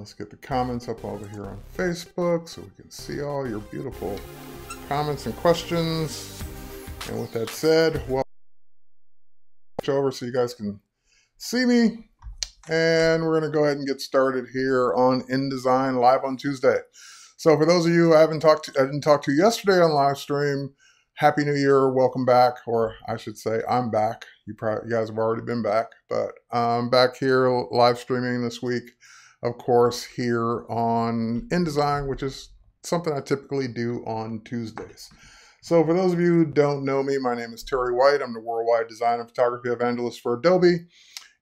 Let's get the comments up over here on Facebook so we can see all your beautiful comments and questions. And with that said, well, over so you guys can see me. And we're going to go ahead and get started here on InDesign live on Tuesday. So for those of you I didn't talk to yesterday on live stream, Happy New Year, welcome back, or I should say I'm back. You guys have already been back, but I'm back here live streaming this week, of course, here on InDesign, which is something I typically do on Tuesdays. So for those of you who don't know me, my name is Terry White. I'm the worldwide design and photography evangelist for Adobe.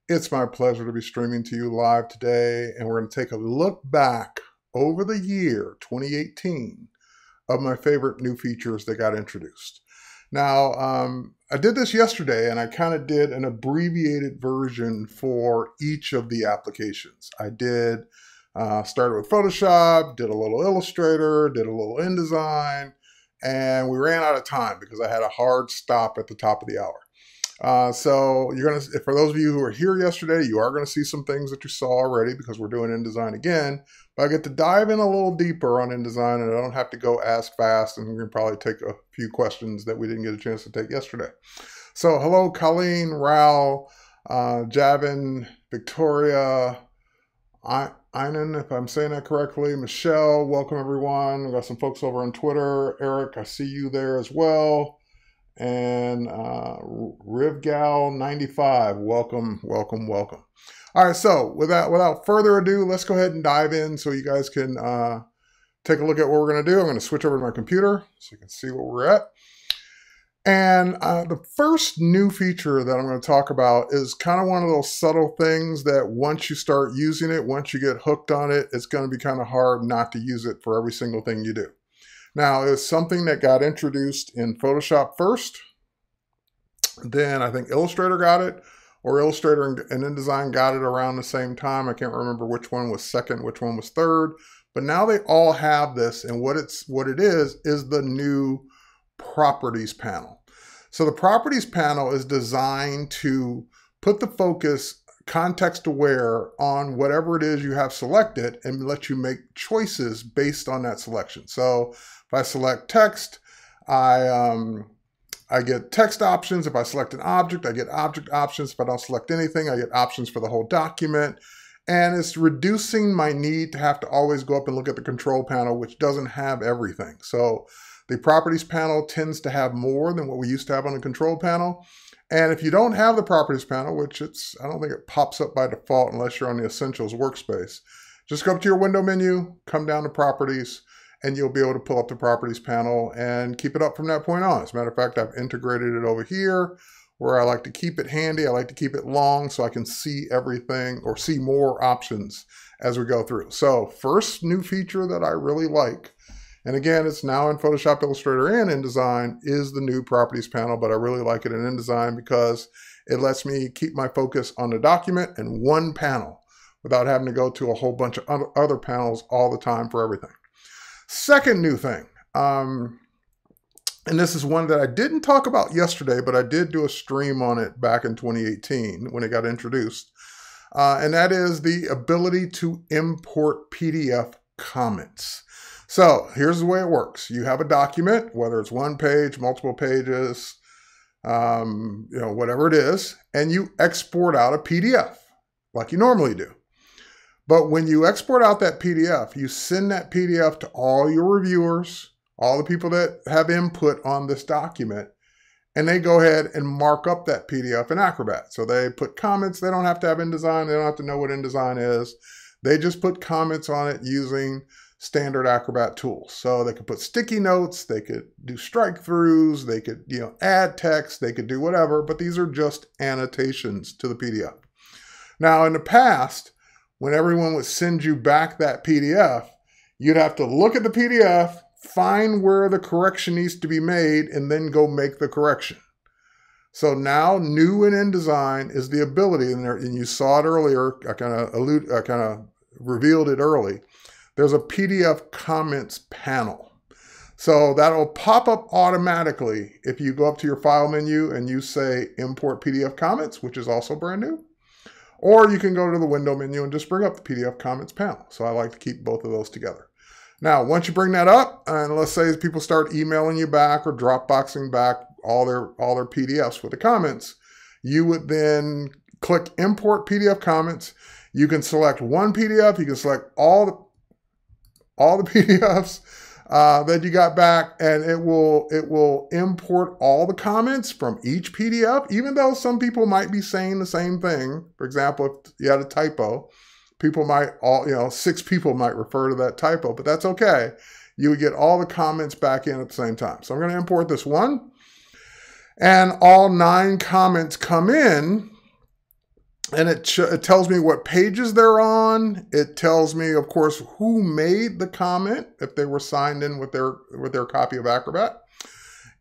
It's my pleasure to be streaming to you live today, and we're going to take a look back over the year 2018 of my favorite new features that got introduced. Now, I did this yesterday, and I kind of did an abbreviated version for each of the applications. I did started with Photoshop, did a little Illustrator, did a little InDesign, and we ran out of time because I had a hard stop at the top of the hour. So you're gonna, for those of you who were here yesterday, you are gonna see some things that you saw already because we're doing InDesign again. But I get to dive in a little deeper on InDesign, and I don't have to go as fast. And we're gonna probably take a few questions that we didn't get a chance to take yesterday. So hello, Colleen, Raul, Javin, Victoria, Einan, if I'm saying that correctly, Michelle, welcome everyone. We got some folks over on Twitter. Eric, I see you there as well. And Rivgal95, welcome, welcome, welcome. All right, so without further ado, let's go ahead and dive in so you guys can take a look at what we're going to do. I'm going to switch over to my computer so you can see what we're at. And the first new feature that I'm going to talk about is kind of one of those subtle things that once you start using it, once you get hooked on it, it's going to be kind of hard not to use it for every single thing you do. Now, it's something that got introduced in Photoshop first. Then I think Illustrator got it, or Illustrator and InDesign got it around the same time. I can't remember which one was second, which one was third. But now they all have this, and what it is the new Properties panel. So the Properties panel is designed to put the focus context aware on whatever it is you have selected and let you make choices based on that selection. So if I select text, I get text options. If I select an object, I get object options. If I don't select anything, I get options for the whole document. And it's reducing my need to have to always go up and look at the control panel, which doesn't have everything. So the Properties panel tends to have more than what we used to have on the control panel. And if you don't have the Properties panel, which I don't think it pops up by default unless you're on the Essentials workspace, just go up to your window menu, come down to Properties, and you'll be able to pull up the Properties panel and keep it up from that point on. As a matter of fact, I've integrated it over here where I like to keep it handy. I like to keep it long so I can see everything or see more options as we go through. So first new feature that I really like, and again, it's now in Photoshop, Illustrator, and InDesign, is the new Properties panel, but I really like it in InDesign because it lets me keep my focus on the document in one panel without having to go to a whole bunch of other panels all the time for everything. Second new thing, and this is one that I didn't talk about yesterday, but I did do a stream on it back in 2018 when it got introduced, and that is the ability to import PDF comments. So here's the way it works. You have a document, whether it's one page, multiple pages, whatever it is, and you export out a PDF like you normally do. But when you export out that PDF, you send that PDF to all your reviewers, all the people that have input on this document, and they go ahead and mark up that PDF in Acrobat. So they put comments. They don't have to have InDesign. They don't have to know what InDesign is. They just put comments on it using standard Acrobat tools. So they could put sticky notes, they could do strike throughs, they could add text, they could do whatever, but these are just annotations to the PDF. Now in the past, when everyone would send you back that PDF, you'd have to look at the PDF, find where the correction needs to be made, and then go make the correction. So now new in InDesign is the ability, and you saw it earlier, I kind of revealed it early. There's a PDF comments panel. So that'll pop up automatically if you go up to your file menu and you say import PDF comments, which is also brand new. Or you can go to the window menu and just bring up the PDF comments panel. So I like to keep both of those together. Now, once you bring that up, and let's say people start emailing you back or Dropboxing back all their PDFs with the comments, you would then click Import PDF Comments. You can select one PDF. You can select all the PDFs that you got back, and it will import all the comments from each PDF, even though some people might be saying the same thing. For example, if you had a typo, people might 6 people might refer to that typo, but that's okay. You would get all the comments back in at the same time. So I'm going to import this one, and all 9 comments come in, and it tells me what pages they're on. It tells me, of course, who made the comment, if they were signed in with their copy of Acrobat.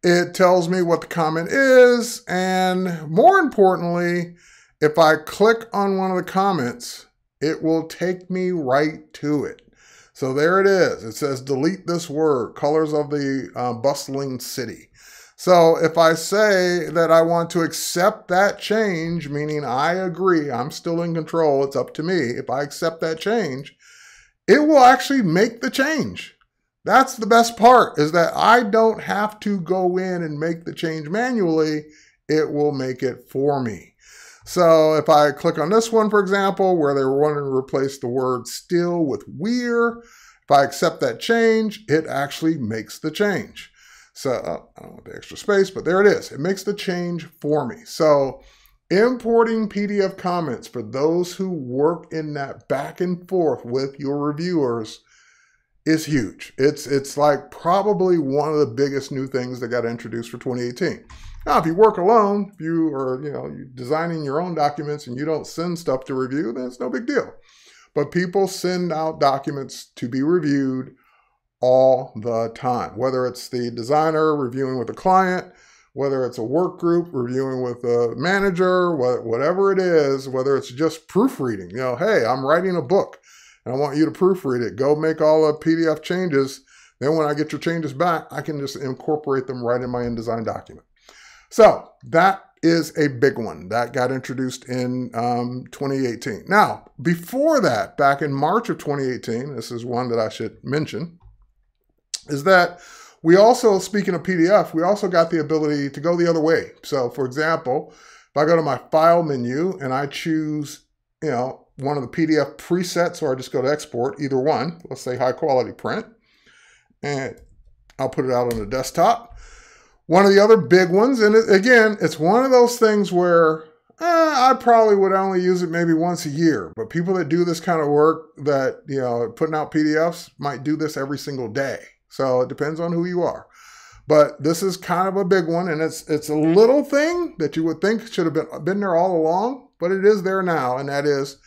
It tells me what the comment is, and more importantly, if I click on one of the comments, it will take me right to it. So there it is. It says, delete this word, colors of the bustling city. So if I say that I want to accept that change, meaning I agree, I'm still in control, it's up to me. If I accept that change, it will actually make the change. That's the best part, is that I don't have to go in and make the change manually. It will make it for me. So if I click on this one, for example, where they were wanting to replace the word still with we're, if I accept that change, it actually makes the change. So I don't want the extra space, but there it is. It makes the change for me. So importing PDF comments for those who work in that back and forth with your reviewers is huge. It's like probably one of the biggest new things that got introduced for 2018. Now, if you work alone, if you are you're designing your own documents and you don't send stuff to review, then it's no big deal. But people send out documents to be reviewed all the time, whether it's the designer reviewing with a client, whether it's a work group reviewing with a manager, whatever it is, whether it's just proofreading. Hey, I'm writing a book and I want you to proofread it. Go make all the PDF changes. Then when I get your changes back, I can just incorporate them right in my InDesign document. So that is a big one that got introduced in 2018. Now, before that, back in March of 2018, this is one that I should mention, is that we also, speaking of PDF, we also got the ability to go the other way. So for example, if I go to my file menu and I choose, one of the PDF presets, or I just go to export, either one, let's say high quality print, and I'll put it out on the desktop. One of the other big ones, and again, it's one of those things where I probably would only use it maybe once a year, but people that do this kind of work that, putting out PDFs might do this every single day. So it depends on who you are. But this is kind of a big one, and it's a little thing that you would think should have been there all along, but it is there now, and that is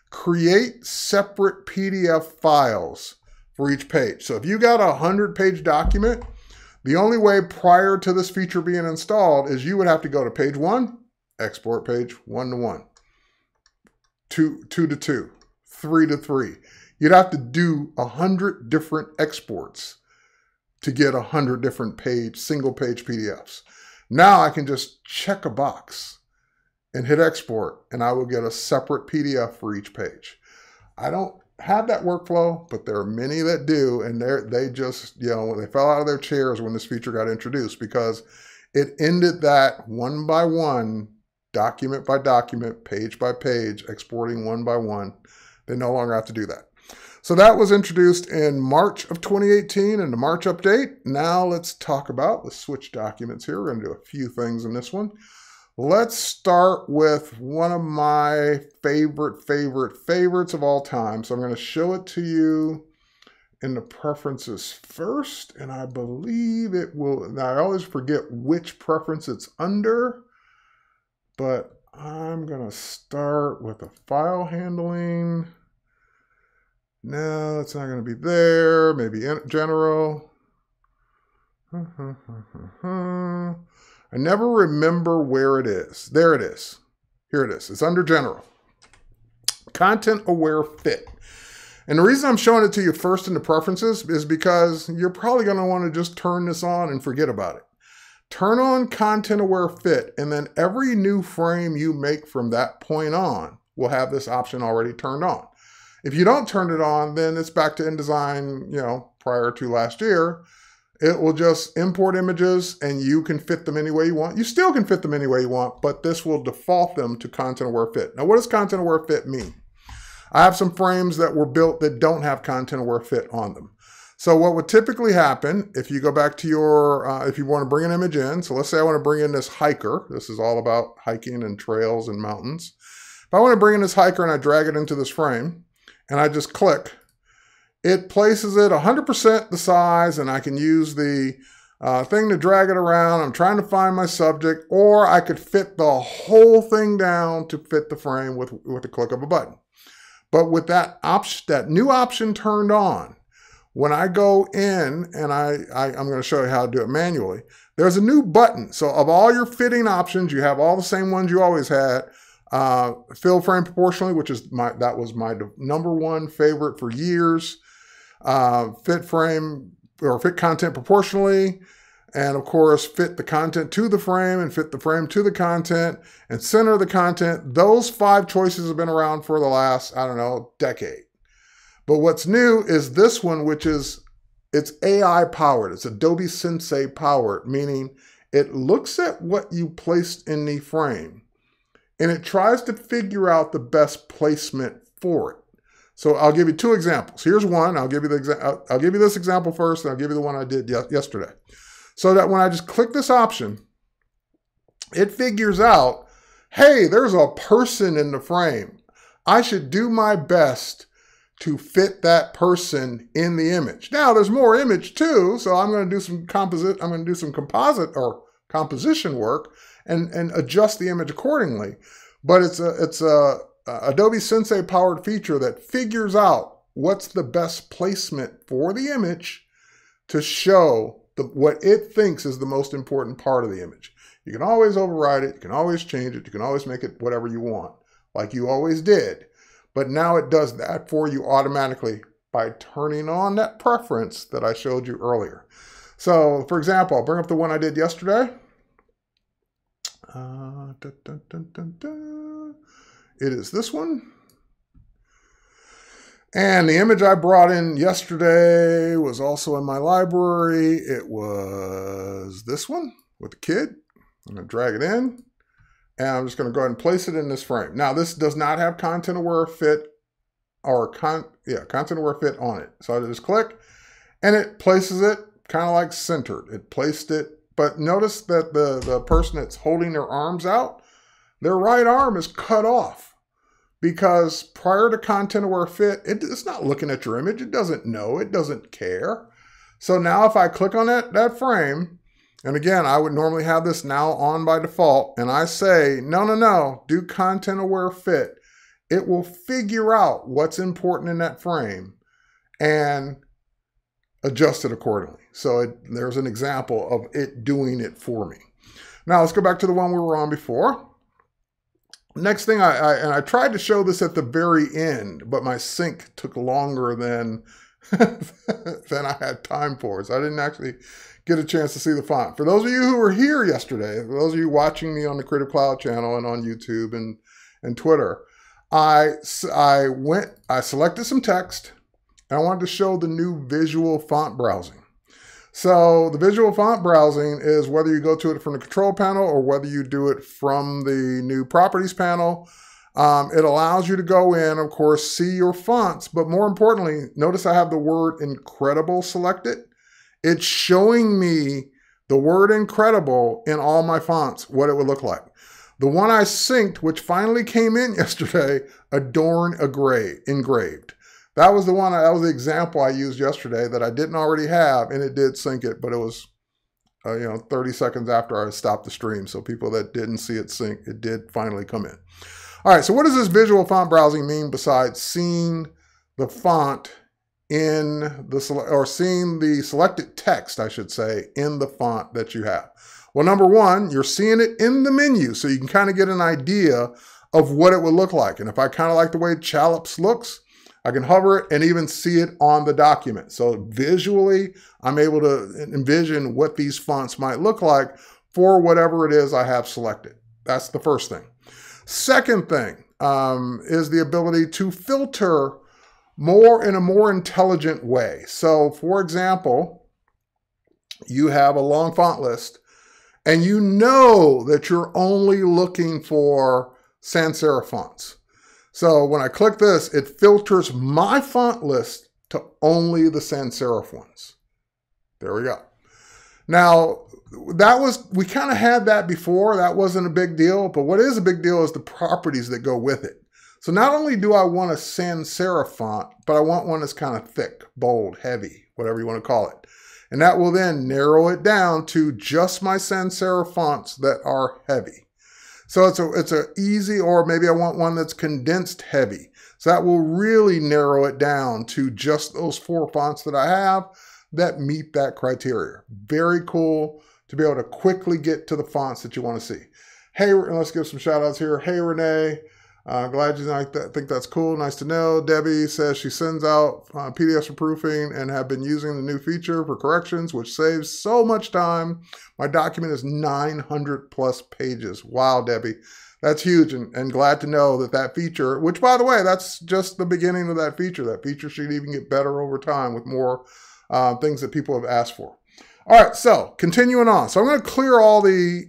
create separate PDF files for each page. So if you got a 100-page document, the only way prior to this feature being installed is you would have to go to page 1, export page 1 to 1, 2 to 2, 3 to 3. You'd have to do 100 different exports to get 100 different single page PDFs. Now I can just check a box and hit export, and I will get a separate PDF for each page. I don't have that workflow, but there are many that do, and they just, they fell out of their chairs when this feature got introduced, because it ended that one by one, document by document, page by page, exporting one by one. They no longer have to do that. So that was introduced in March of 2018 in the March update. Now let's switch documents here. We're going to do a few things in this one. Let's start with one of my favorites of all time. So I'm going to show it to you in the preferences first, and I believe it will. Now I always forget which preference it's under, but I'm going to start with the file handling. No, it's not going to be there. Maybe in general. I never remember where it is. There it is. Here it is. It's under general. Content aware fit. And the reason I'm showing it to you first in the preferences is because you're probably going to want to just turn this on and forget about it. Turn on content aware fit, and then every new frame you make from that point on will have this option already turned on. If you don't turn it on, then it's back to InDesign, prior to last year. It will just import images and you can fit them any way you want. You still can fit them any way you want, but this will default them to content aware fit. Now, what does content aware fit mean? I have some frames that were built that don't have content aware fit on them. So what would typically happen if you go back to your, if you want to bring an image in, so let's say I want to bring in this hiker. This is all about hiking and trails and mountains. If I want to bring in this hiker and I drag it into this frame and I just click, it places it 100% the size, and I can use the thing to drag it around. I'm trying to find my subject, or I could fit the whole thing down to fit the frame with the click of a button. But with that new option turned on, when I go in and I'm going to show you how to do it manually, there's a new button. So of all your fitting options, you have all the same ones you always had. Fill frame proportionally, which is that was my #1 favorite for years. Fit frame or fit content proportionally, and of course fit the content to the frame and fit the frame to the content and center the content. Those 5 choices have been around for the last, I don't know, decade. But what's new is this one, which is, it's AI powered. It's Adobe Sensei powered, meaning it looks at what you placed in the frame and it tries to figure out the best placement for it. So I'll give you 2 examples. Here's one. I'll give you this example first, and I'll give you the one I did yesterday. So that when I just click this option, it figures out, hey, there's a person in the frame. I should do my best to fit that person in the image. Now there's more image too, so I'm going to do some composite. I'm going to do some composite or composition work and adjust the image accordingly. But it's a Adobe Sensei powered feature that figures out what's the best placement for the image to show what it thinks is the most important part of the image. You can always override it. You can always change it. You can always make it whatever you want, like you always did. But now it does that for you automatically by turning on that preference that I showed you earlier. So for example, I'll bring up the one I did yesterday. It is this one. And the image I brought in yesterday was also in my library. It was this one with the kid. I'm going to drag it in. And I'm just going to go ahead and place it in this frame. Now, this does not have content aware fit or content aware fit on it. So I just click and it places it kind of like centered. It placed it, but notice that the person that's holding their arms out, their right arm is cut off because prior to content aware fit, it's not looking at your image. It doesn't know, it doesn't care. So now if I click on that frame, and again, I would normally have this now on by default, and I say, no, do content aware fit. It will figure out what's important in that frame and adjust it accordingly. So there's an example of it doing it for me. Now let's go back to the one we were on before. Next thing, I tried to show this at the very end, but my sync took longer than I had time for. So I didn't actually get a chance to see the font. For those of you who were here yesterday, for those of you watching me on the Creative Cloud channel and on YouTube and Twitter, I selected some text and I wanted to show the new visual font browsing. So the visual font browsing is whether you go to it from the control panel or whether you do it from the new properties panel. It allows you to go in, of course, see your fonts, but more importantly, notice I have the word incredible selected. It's showing me the word incredible in all my fonts, what it would look like. The one I synced, which finally came in yesterday, Adorn engraved. That was the one, that was the example I used yesterday that I didn't already have, and it did sync it, but it was 30 seconds after I stopped the stream. So people that didn't see it sync, it did finally come in. All right, so what does this visual font browsing mean besides seeing the font in the, or seeing the selected text, I should say, in the font that you have? Well, number one, you're seeing it in the menu, so you can kind of get an idea of what it would look like. And if I kind of like the way Challops looks, I can hover it and even see it on the document. So visually, I'm able to envision what these fonts might look like for whatever it is I have selected. That's the first thing. Second thing, is the ability to filter in a more intelligent way. So for example, you have a long font list and you know that you're only looking for sans serif fonts. So when I click this, it filters my font list to only the sans serif ones. There we go. Now, we kind of had that before. That wasn't a big deal. But what is a big deal is the properties that go with it. So not only do I want a sans serif font, but I want one that's kind of thick, bold, heavy, whatever you want to call it. And that will then narrow it down to just my sans serif fonts that are heavy. So it's a easy, or maybe I want one that's condensed heavy. So that will really narrow it down to just those 4 fonts that I have that meet that criteria. Very cool to be able to quickly get to the fonts that you want to see. Hey, let's give some shout outs here. Hey, Renee. Glad you like that. Think that's cool. Nice to know. Debbie says she sends out PDFs for proofing and have been using the new feature for corrections, which saves so much time. My document is 900 plus pages. Wow, Debbie. That's huge, and glad to know that feature, which by the way, that's just the beginning of that feature. That feature should even get better over time with more things that people have asked for. All right, so continuing on. So I'm going to clear all the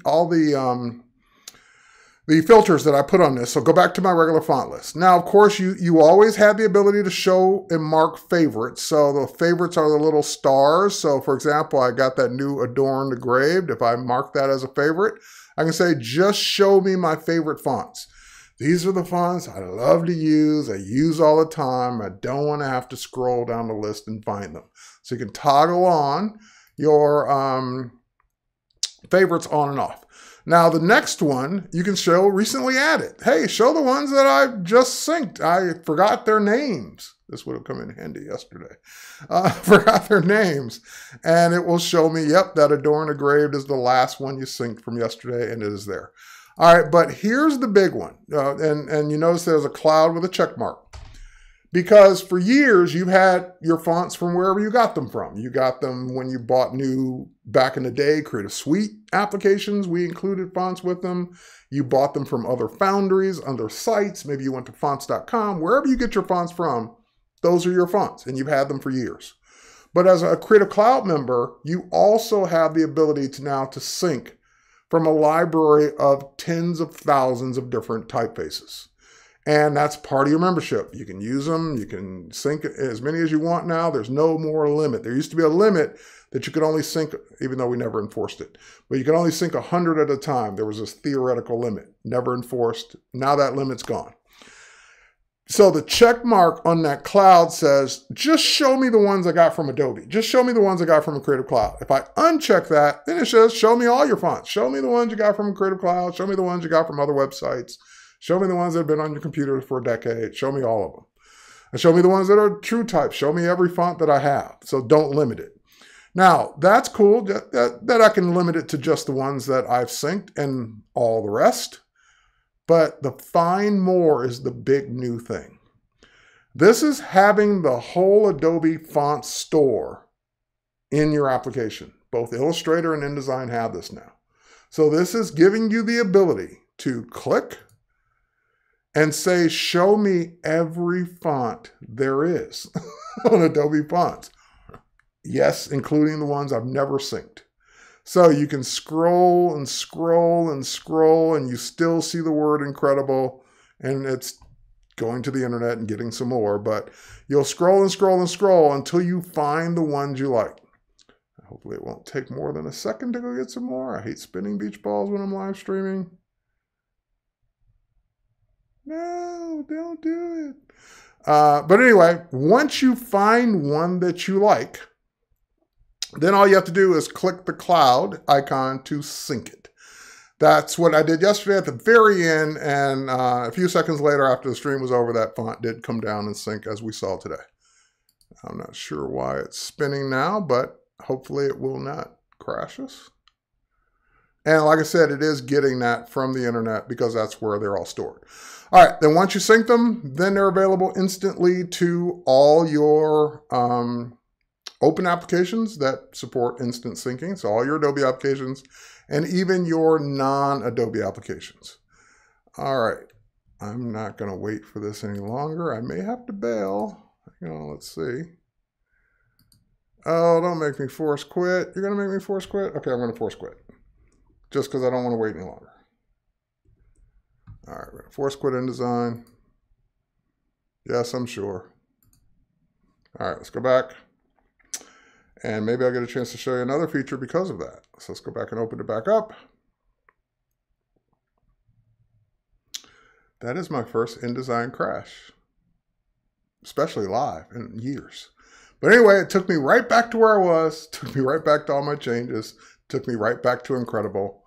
filters that I put on this. So go back to my regular font list. Now, of course, you always have the ability to show and mark favorites. So the favorites are the little stars. So for example, I got that new adorned engraved. If I mark that as a favorite, I can say, just show me my favorite fonts. These are the fonts I love to use. I use all the time. I don't want to have to scroll down the list and find them. So you can toggle on your favorites on and off. Now, the next one you can show recently added. Hey, show the ones that I just synced. I forgot their names. This would have come in handy yesterday. Forgot their names. And it will show me, yep, that adorned engraved is the last one you synced from yesterday, and it is there. All right, but here's the big one. And you notice there's a cloud with a check mark. Because for years, you've had your fonts from wherever you got them from. You got them when you bought new, back in the day, Creative Suite applications. We included fonts with them. You bought them from other foundries, other sites. Maybe you went to fonts.com. Wherever you get your fonts from, those are your fonts, and you've had them for years. But as a Creative Cloud member, you also have the ability to sync from a library of tens of thousands of different typefaces. And that's part of your membership. You can use them. You can sync as many as you want now. There's no more limit. There used to be a limit that you could only sync, even though we never enforced it. But you could only sync 100 at a time. There was this theoretical limit, never enforced. Now that limit's gone. So the check mark on that cloud says, just show me the ones I got from Adobe. Just show me the ones I got from a Creative Cloud. If I uncheck that, then it says, show me all your fonts. Show me the ones you got from a Creative Cloud. Show me the ones you got from other websites. Show me the ones that have been on your computer for a decade. Show me all of them. And show me the ones that are true type. Show me every font that I have. So don't limit it. Now, that's cool that I can limit it to just the ones that I've synced and all the rest. But the find more is the big new thing. This is having the whole Adobe font store in your application. Both Illustrator and InDesign have this now. So this is giving you the ability to click and say, show me every font there is on Adobe Fonts. Yes, including the ones I've never synced. So you can scroll and scroll and scroll, and you still see the word incredible, and it's going to the internet and getting some more, but you'll scroll and scroll and scroll until you find the ones you like. Hopefully it won't take more than a second to go get some more. I hate spinning beach balls when I'm live streaming. No, don't do it. But anyway, once you find one that you like, then all you have to do is click the cloud icon to sync it. That's what I did yesterday at the very end, and a few seconds later after the stream was over, that font did come down and sync as we saw today. I'm not sure why it's spinning now, but hopefully it will not crash us. And like I said, it is getting that from the internet because that's where they're all stored. All right, then once you sync them, then they're available instantly to all your open applications that support instant syncing. So all your Adobe applications and even your non-Adobe applications. All right, I'm not going to wait for this any longer. I may have to bail. You know, let's see. Oh, don't make me force quit. You're going to make me force quit? Okay, I'm going to force quit. Just because I don't want to wait any longer. All right, we're going to force quit InDesign. Yes, I'm sure. All right, let's go back. And maybe I'll get a chance to show you another feature because of that. So let's go back and open it back up. That is my first InDesign crash, especially live in years. But anyway, it took me right back to where I was, took me right back to all my changes, took me right back to Incredible.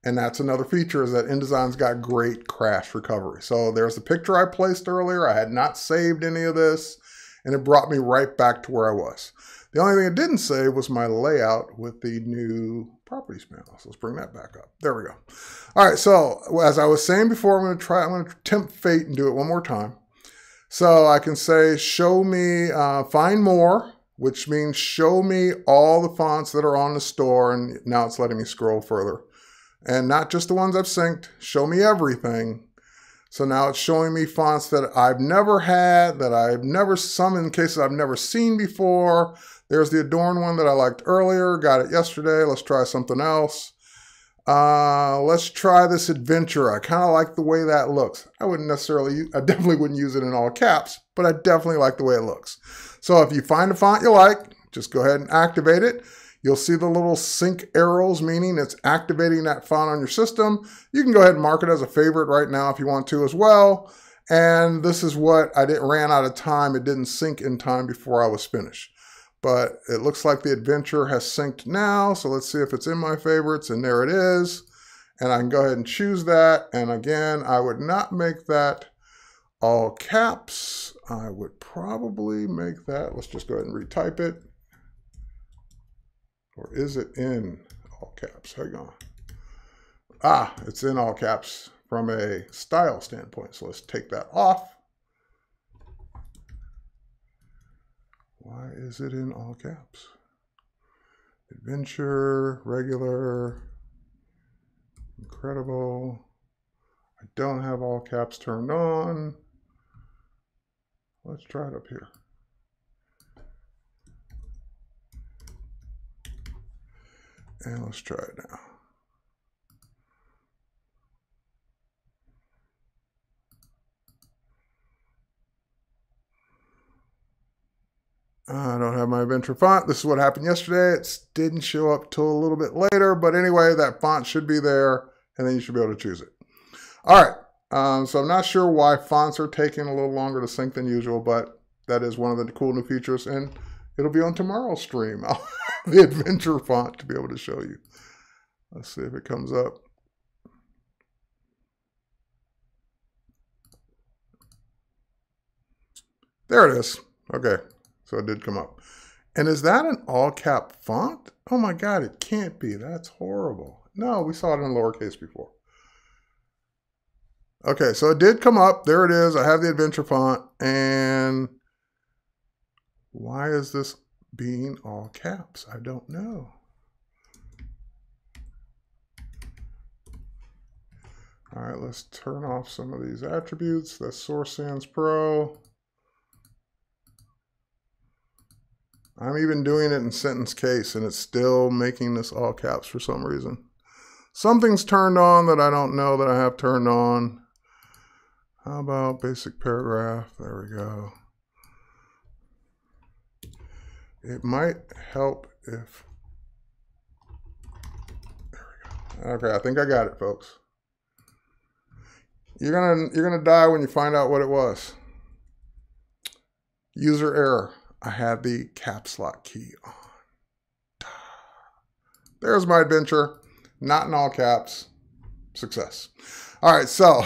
And that's another feature, is that InDesign's got great crash recovery. So there's the picture I placed earlier. I had not saved any of this, and it brought me right back to where I was. The only thing it didn't save was my layout with the new properties panel. So let's bring that back up. There we go. All right, so as I was saying before, I'm going to tempt fate and do it one more time. So I can say, show me, find more, which means show me all the fonts that are on the store, and now it's letting me scroll further. And not just the ones I've synced, show me everything. So now it's showing me fonts that I've never had, that I've never, some in cases I've never seen before. There's the Adorn one that I liked earlier, got it yesterday. Let's try something else. Let's try this Adventure. I kind of like the way that looks. I definitely wouldn't use it in all caps, but I definitely like the way it looks. So if you find a font you like, just go ahead and activate it. You'll see the little sync arrows, meaning it's activating that font on your system. You can go ahead and mark it as a favorite right now if you want to as well. And this is what ran out of time. It didn't sync in time before I was finished. But it looks like the Adventure has synced now. So let's see if it's in my favorites, and there it is. And I can go ahead and choose that. And again, I would not make that all caps. I would probably make that, let's just go ahead and retype it. Or is it in all caps? Hang on. Ah, it's in all caps from a style standpoint. So let's take that off. Why is it in all caps? Adventure, regular, Incredible. I don't have all caps turned on. Let's try it up here. And let's try it now. I don't have my Adventure font. This is what happened yesterday. It didn't show up till a little bit later, but anyway, that font should be there, and then you should be able to choose it. All right, so I'm not sure why fonts are taking a little longer to sync than usual, but that is one of the cool new features, and it'll be on tomorrow's stream. I'll have the Adventure font to be able to show you. Let's see if it comes up. There it is. Okay. So it did come up. And is that an all cap font? Oh my God, it can't be. That's horrible. No, we saw it in lowercase before. Okay, so it did come up. There it is. I have the Adventure font. And why is this being all caps? I don't know. All right, let's turn off some of these attributes. That's Source Sans Pro. I'm even doing it in sentence case, and it's still making this all caps for some reason. Something's turned on that I don't know that I have turned on. How about basic paragraph? There we go. It might help if... There we go. Okay, I think I got it, folks. You're gonna die when you find out what it was. User error. I have the caps lock key on. There's my Adventure. Not in all caps. Success. All right, so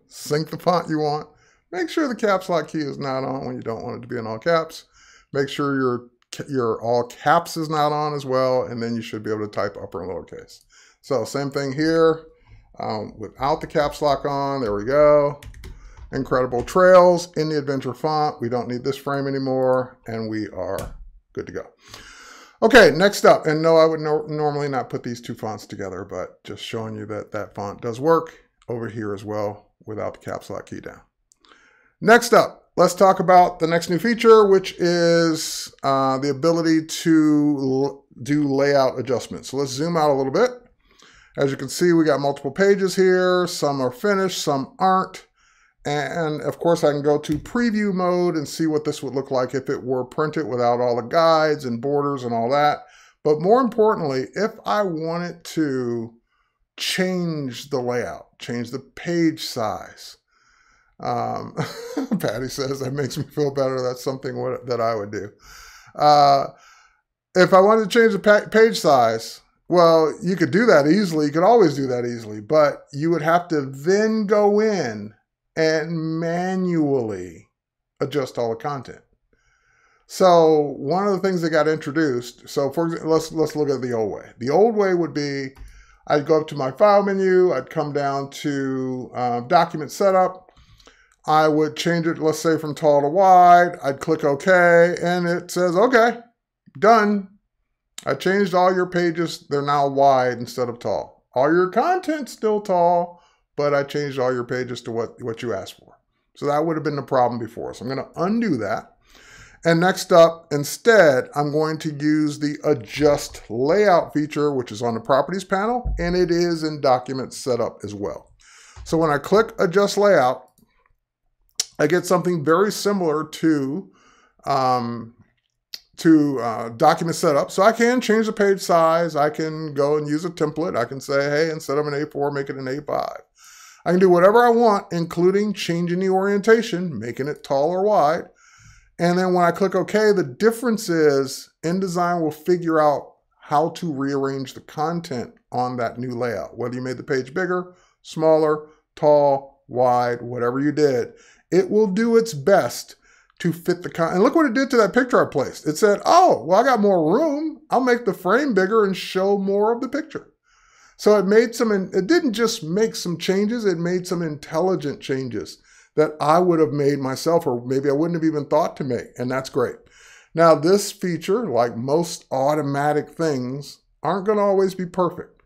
sync the font you want. Make sure the caps lock key is not on when you don't want it to be in all caps. Make sure your all caps is not on as well, and then you should be able to type upper and lowercase. So same thing here. Without the caps lock on, there we go. Incredible Trails in the Adventure font. We don't need this frame anymore, and we are good to go. Okay, next up, and no, I would normally not put these two fonts together, but just showing you that that font does work over here as well without the caps lock key down. Next up, let's talk about the next new feature, which is the ability to do layout adjustments. So let's zoom out a little bit. As you can see, we got multiple pages here. Some are finished, some aren't. And of course, I can go to preview mode and see what this would look like if it were printed without all the guides and borders and all that. But more importantly, if I wanted to change the layout, change the page size. Patty says that makes me feel better. That's something that I would do. If I wanted to change the page size, well, you could do that easily. You could always do that easily, but you would have to then go in and manually adjust all the content. So one of the things that got introduced, so for example, let's look at the old way. The old way would be, I'd go up to my file menu, I'd come down to document setup, I would change it, let's say from tall to wide, I'd click OK, and it says, okay, done. I changed all your pages, they're now wide instead of tall. All your content's still tall, but I changed all your pages to what you asked for. So that would have been the problem before. So I'm going to undo that. And next up, instead, I'm going to use the Adjust Layout feature, which is on the Properties panel, and it is in Document Setup as well. So when I click Adjust Layout, I get something very similar to Document Setup. So I can change the page size. I can go and use a template. I can say, hey, instead of an A4, make it an A5. I can do whatever I want, including changing the orientation, making it tall or wide. And then when I click OK, the difference is InDesign will figure out how to rearrange the content on that new layout. Whether you made the page bigger, smaller, tall, wide, whatever you did, it will do its best to fit the content. And look what it did to that picture I placed. It said, oh, well, I got more room. I'll make the frame bigger and show more of the picture. So it made it didn't just make some changes, it made some intelligent changes that I would have made myself, or maybe I wouldn't have even thought to make, and that's great. Now, this feature, like most automatic things, aren't going to always be perfect.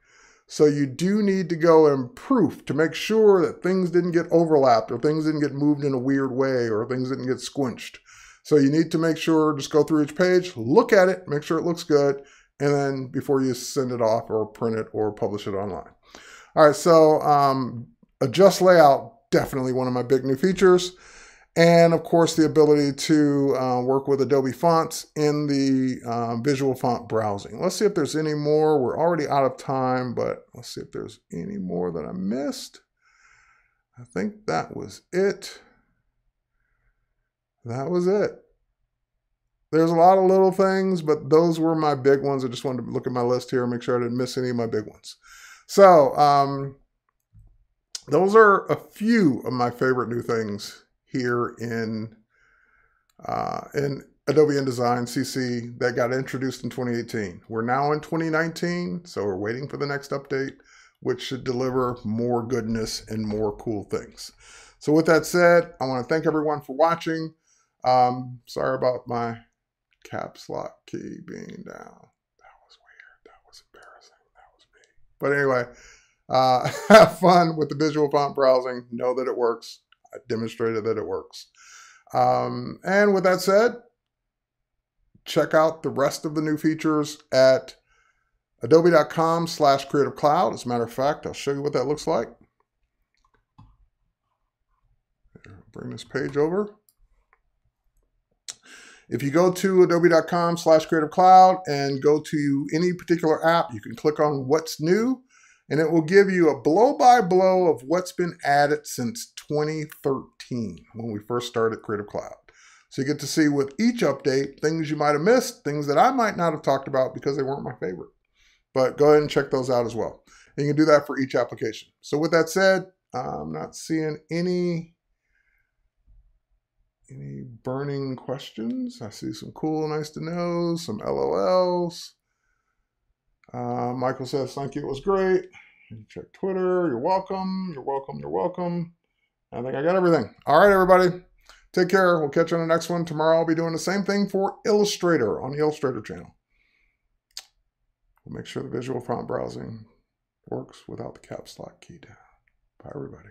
So you do need to go and proof to make sure that things didn't get overlapped, or things didn't get moved in a weird way, or things didn't get squinched. So you need to make sure, just go through each page, look at it, make sure it looks good, and then before you send it off or print it or publish it online. All right, so Adjust Layout, definitely one of my big new features. And of course, the ability to work with Adobe fonts in the visual font browsing. Let's see if there's any more. We're already out of time, but let's see if there's any more that I missed. I think that was it. That was it. There's a lot of little things, but those were my big ones. I just wanted to look at my list here and make sure I didn't miss any of my big ones. So those are a few of my favorite new things here in Adobe InDesign CC that got introduced in 2018. We're now in 2019, so we're waiting for the next update, which should deliver more goodness and more cool things. So with that said, I want to thank everyone for watching. Sorry about my caps lock key being down. That was weird. That was embarrassing. That was me. But anyway, have fun with the visual font browsing. Know that it works. I demonstrated that it works. And with that said, check out the rest of the new features at adobe.com/creativecloud. As a matter of fact, I'll show you what that looks like. Bring this page over. If you go to adobe.com/creativecloud and go to any particular app, you can click on what's new, and it will give you a blow-by-blow of what's been added since 2013 when we first started Creative Cloud. So you get to see with each update things you might have missed, things that I might not have talked about because they weren't my favorite. But go ahead and check those out as well. And you can do that for each application. So with that said, I'm not seeing any burning questions. I see some cool, nice to know, some LOLs. Michael says, thank you, it was great. You check Twitter, you're welcome, you're welcome, you're welcome. I think I got everything. All right, everybody, take care. We'll catch you on the next one. Tomorrow I'll be doing the same thing for Illustrator on the Illustrator channel. We'll make sure the visual font browsing works without the caps lock key down. Bye, everybody.